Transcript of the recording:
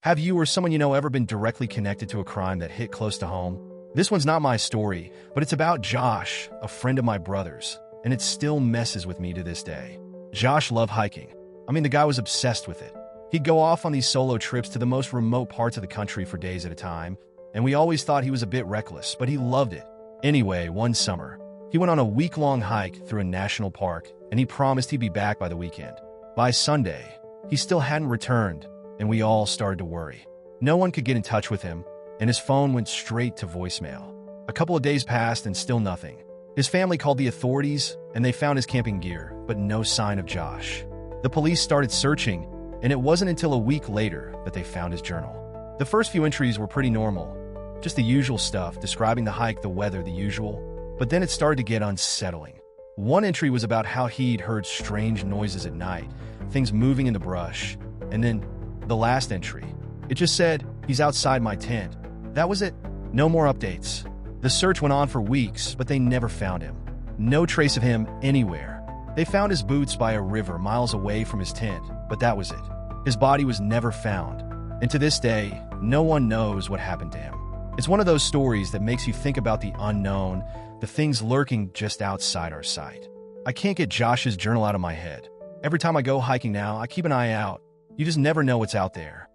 Have you or someone you know ever been directly connected to a crime that hit close to home? This one's not my story, but it's about Josh, a friend of my brother's, and it still messes with me to this day. Josh loved hiking. I mean, the guy was obsessed with it. He'd go off on these solo trips to the most remote parts of the country for days at a time, and we always thought he was a bit reckless, but he loved it. Anyway, one summer, he went on a week-long hike through a national park, and he promised he'd be back by the weekend. By Sunday, he still hadn't returned, and we all started to worry. No one could get in touch with him, and his phone went straight to voicemail. A couple of days passed and still nothing. His family called the authorities, and they found his camping gear, but no sign of Josh. The police started searching, and it wasn't until a week later that they found his journal. The first few entries were pretty normal, just the usual stuff, describing the hike, the weather, the usual. But then it started to get unsettling. One entry was about how he'd heard strange noises at night, things moving in the brush, and then the last entry, it just said, "He's outside my tent." That was it. No more updates. The search went on for weeks, but they never found him. No trace of him anywhere. They found his boots by a river miles away from his tent, but that was it. His body was never found. And to this day, no one knows what happened to him. It's one of those stories that makes you think about the unknown, the things lurking just outside our sight. I can't get Josh's journal out of my head. Every time I go hiking now, I keep an eye out. You just never know what's out there.